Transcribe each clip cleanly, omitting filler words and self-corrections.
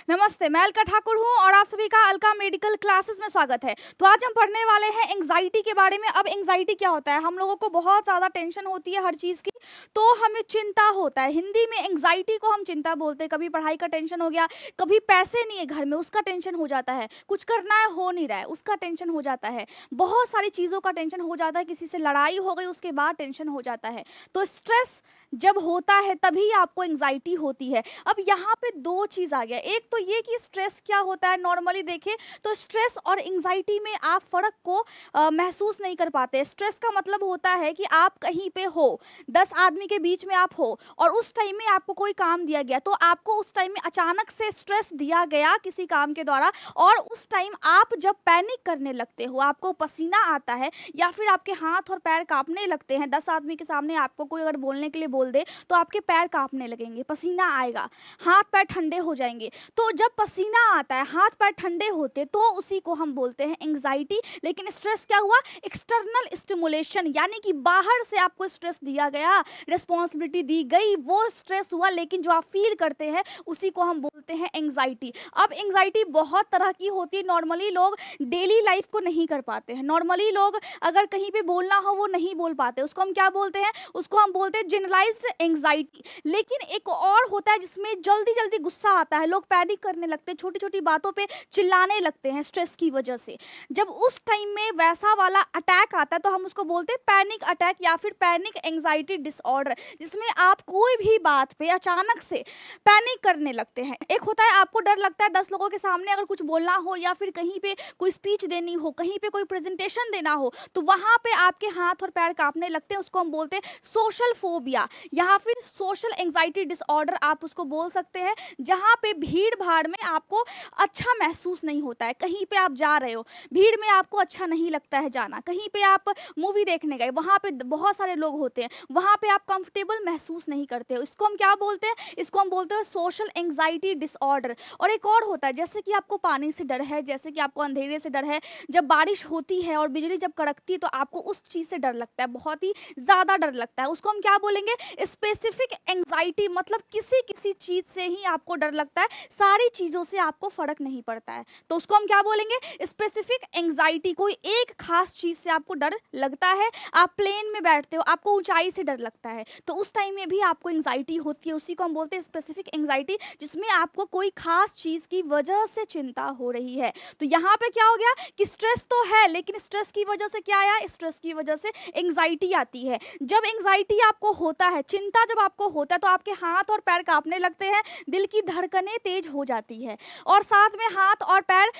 नमस्ते, मैं अलका ठाकुर हूँ और आप सभी का अलका मेडिकल क्लासेस में स्वागत है। तो आज हम पढ़ने वाले हैं एंग्जाइटी के बारे में। अब एंग्जाइटी क्या होता है? हम लोगों को बहुत ज़्यादा टेंशन होती है हर चीज़ की, तो हमें चिंता होता है। हिंदी में एंग्जाइटी को हम चिंता बोलते हैं। कभी पढ़ाई का टेंशन हो गया, कभी पैसे नहीं है घर में, उसका टेंशन हो जाता है, कुछ करना है हो नहीं रहा है, उसका टेंशन हो जाता है, बहुत सारी चीज़ों का टेंशन हो जाता है, किसी से लड़ाई हो गई उसके बाद टेंशन हो जाता है। तो स्ट्रेस जब होता है तभी आपको एंग्जाइटी होती है। अब यहाँ पे दो चीज़ आ गया, एक तो ये कि स्ट्रेस क्या होता है, नॉर्मली देखें तो स्ट्रेस और एंग्जाइटी में आप फ़र्क को महसूस नहीं कर पाते। स्ट्रेस का मतलब होता है कि आप कहीं पे हो, 10 आदमी के बीच में आप हो और उस टाइम में आपको कोई काम दिया गया, तो आपको उस टाइम में अचानक से स्ट्रेस दिया गया किसी काम के द्वारा, और उस टाइम आप जब पैनिक करने लगते हो, आपको पसीना आता है या फिर आपके हाथ और पैर कांपने लगते हैं। 10 आदमी के सामने आपको कोई अगर बोलने के लिए बोल दे तो आपके पैर कांपने लगेंगे, पसीना आएगा, हाथ पैर ठंडे हो जाएंगे। तो जब पसीना आता है, हाथ पैर ठंडे होते, तो उसी को हम बोलते हैं एंग्जाइटी। लेकिन स्ट्रेस क्या हुआ? एक्सटर्नल स्टिमुलेशन, यानी कि बाहर से आपको स्ट्रेस दिया गया, रिस्पॉन्सिबिलिटी दी गई, वो स्ट्रेस हुआ, लेकिन जो आप फील करते हैं उसी को हम बोलते हैं एंग्जाइटी। अब एंग्जाइटी बहुत तरह की होती है। नॉर्मली लोग डेली लाइफ को नहीं कर पाते हैं। नॉर्मली लोग अगर कहीं पे बोलना हो वो नहीं बोल पाते, उसको हम क्या बोलते हैं? उसको हम बोलते हैं जनरलाइज्ड एंग्जाइटी। लेकिन एक और होता है जिसमें जल्दी जल्दी गुस्सा आता है, लोग पैनिक करने लगते हैं, छोटी छोटी बातों पे चिल्लाने लगते हैं स्ट्रेस की वजह से। जब उस टाइम में वैसा वाला अटैक आता है तो हम उसको बोलते हैं पैनिक अटैक या फिर पैनिक एंग्जाइटी डिसऑर्डर, जिसमें आप कोई भी बात पे अचानक से पैनिक करने लगते हैं। एक होता है आपको डर लगता है 10 लोगों के सामने अगर कुछ बोलना हो या फिर कहीं पे कोई स्पीच देनी हो, कहीं पे कोई प्रेजेंटेशन देना हो, तो वहां पे आपके हाथ और पैर कांपने लगते हैं। उसको हम बोलते हैं सोशल फोबिया या फिर सोशल एंग्जाइटी डिसऑर्डर, आप उसको बोल सकते हैं। जहां पे भीड़ भाड़ में आपको अच्छा महसूस नहीं होता है। कहीं पे आप जा रहे हो, भीड़ में आपको अच्छा नहीं लगता है जाना, कहीं पे आप मूवी देखने गए, वहां पे बहुत सारे लोग होते हैं, वहां पे आप कंफर्टेबल महसूस नहीं करते हो। इसको हम क्या बोलते हैं? इसको हम बोलते हैं सोशल एंग्जाइटी डिसऑर्डर। और एक और होता है, जैसे कि आपको पानी से डर है, जैसे कि आपको अंधेरे से डर है, जब बारिश होती है और बिजली जब कड़कती है तो आपको उस चीज़ से डर लगता है, बहुत ही ज़्यादा डर लगता है। उसको हम क्या बोलेंगे? स्पेसिफिक एंग्जाइटी, मतलब किसी किसी चीज़ से ही आपको डर लगता है, सारी चीज़ों से आपको फर्क नहीं पड़ता है, तो उसको हम क्या बोलेंगे? Specific anxiety. कोई एक खास चीज़ से आपको डर लगता है, आप प्लेन में बैठते हो, आपको ऊंचाई से डर लगता है, तो उस टाइम में भी आपको एंग्जाइटी होती है, उसी को हम बोलते हैं स्पेसिफिक एंग्जाइटी, जिसमें आपको कोई खास चीज़ की वजह से चिंता हो रही है। तो यहाँ पे क्या हो गया कि स्ट्रेस तो है, लेकिन स्ट्रेस की वजह से क्या आया? स्ट्रेस की वजह से एंग्जाइटी आती है। जब एंग्जाइटी आपको होता है, चिंता जब आपको होता है, तो आपके हाथ और पैर कांपने लगते हैं, दिल की धड़कनें तेज हो जाती है, और साथ में हाथ और पैर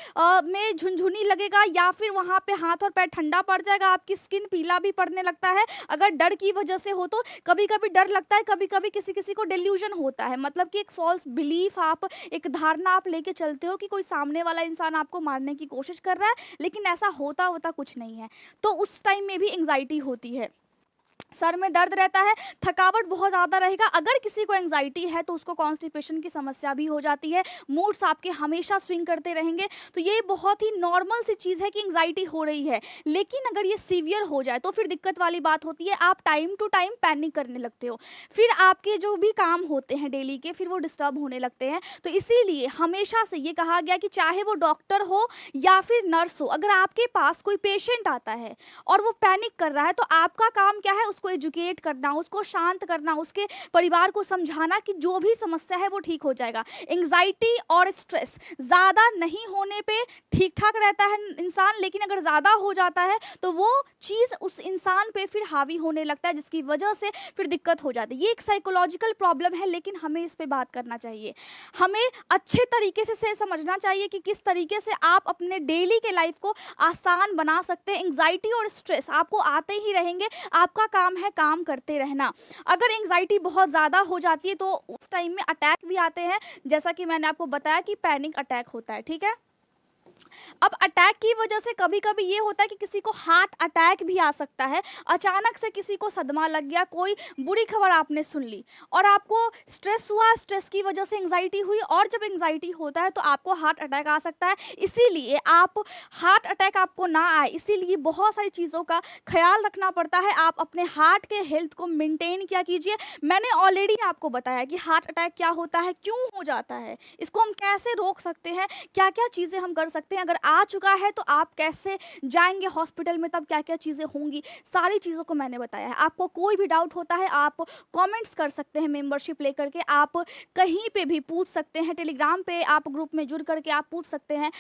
में झुनझुनी लगेगा, या फिर वहाँ पे हाथ और पैर ठंडा पड़ जाएगा, आपकी स्किन पीला भी पड़ने लगता है। अगर डर की वजह से हो तो कभी कभी डर लगता है, कभी कभी किसी किसी को डिल्यूजन होता है, मतलब कि एक फॉल्स बिलीफ, आप एक धारणा आप लेके चलते हो कि कोई सामने वाला इंसान आपको मारने की कोशिश कर रहा है, लेकिन ऐसा होता होता कुछ नहीं है। तो उस टाइम में भी एंग्जाइटी होती है। सर में दर्द रहता है, थकावट बहुत ज़्यादा रहेगा। अगर किसी को एंग्जाइटी है तो उसको कॉन्स्टिपेशन की समस्या भी हो जाती है, मूड्स आपके हमेशा स्विंग करते रहेंगे। तो ये बहुत ही नॉर्मल सी चीज़ है कि एंग्जाइटी हो रही है। लेकिन अगर ये सीवियर हो जाए तो फिर दिक्कत वाली बात होती है, आप टाइम टू टाइम पैनिक करने लगते हो, फिर आपके जो भी काम होते हैं डेली के, फिर वो डिस्टर्ब होने लगते हैं। तो इसीलिए हमेशा से ये कहा गया कि चाहे वो डॉक्टर हो या फिर नर्स हो, अगर आपके पास कोई पेशेंट आता है और वो पैनिक कर रहा है, तो आपका काम क्या है? उसको एजुकेट करना, उसको शांत करना, उसके परिवार को समझाना कि जो भी समस्या है वो ठीक हो जाएगा। एंग्जाइटी और स्ट्रेस ज़्यादा नहीं होने पे ठीक ठाक रहता है इंसान, लेकिन अगर ज़्यादा हो जाता है तो वो चीज़ उस इंसान पे फिर हावी होने लगता है, जिसकी वजह से फिर दिक्कत हो जाती है। ये एक साइकोलॉजिकल प्रॉब्लम है, लेकिन हमें इस पे बात करना चाहिए। हमें अच्छे तरीके से समझना चाहिए कि किस तरीके से आप अपने डेली के लाइफ को आसान बना सकते हैं। एंग्जाइटी और स्ट्रेस आपको आते ही रहेंगे, आपका काम है काम करते रहना। अगर एंग्जाइटी बहुत ज़्यादा हो जाती है तो उस टाइम में अटैक भी आते हैं, जैसा कि मैंने आपको बताया कि पैनिक अटैक होता है, ठीक है। अब अटैक की वजह से कभी-कभी ये होता है कि किसी को हार्ट अटैक भी आ सकता है। अचानक से किसी को सदमा लग गया, कोई बुरी खबर आपने सुन ली और आपको स्ट्रेस हुआ, स्ट्रेस की वजह से एंग्जायटी हुई और जब एंग्जायटी होता है तो आपको हार्ट अटैक आ सकता है। इसीलिए आप हार्ट अटैक आपको ना आए, इसीलिए बहुत सारी चीज़ों का ख़्याल रखना पड़ता है। आप अपने हार्ट के हेल्थ को मेंटेन किया कीजिए। मैंने ऑलरेडी आपको बताया कि हार्ट अटैक क्या होता है, क्यों हो जाता है, इसको हम कैसे रोक सकते हैं, क्या-क्या चीज़ें हम कर सकते हैं, अगर आ चुका है तो आप कैसे जाएँगे हॉस्पिटल में, तब क्या-क्या चीज़ें होंगी, सारी चीज़ों को मैंने बताया है। आपको कोई भी डाउट होता है आप कमेंट्स कर सकते हैं मेंबरशिप लेकर के, आप कहीं पे भी पूछ सकते हैं, टेलीग्राम पे आप ग्रुप में जुड़ करके आप पूछ सकते हैं।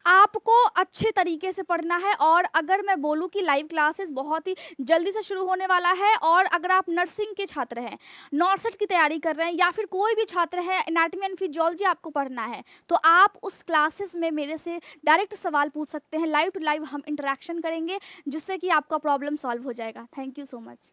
आपको अच्छे तरीके से पढ़ना है और अगर मैं बोलूँ कि लाइव क्लासेस बहुत ही जल्दी से शुरू होने वाला है और अगर आप नर्सिंग के छात्र हैं, नॉर्सेट की तैयारी कर रहे हैं या फिर कोई भी छात्र है, एनाटॉमी एंड फिजियोलॉजी आपको पढ़ना है, तो आप उस क्लासेस में मेरे से डायरेक्ट सवाल पूछ सकते हैं। लाइव टू लाइव हम इंटरेक्शन करेंगे जिससे कि आपका प्रॉब्लम सॉल्व हो जाएगा। Thank you so much.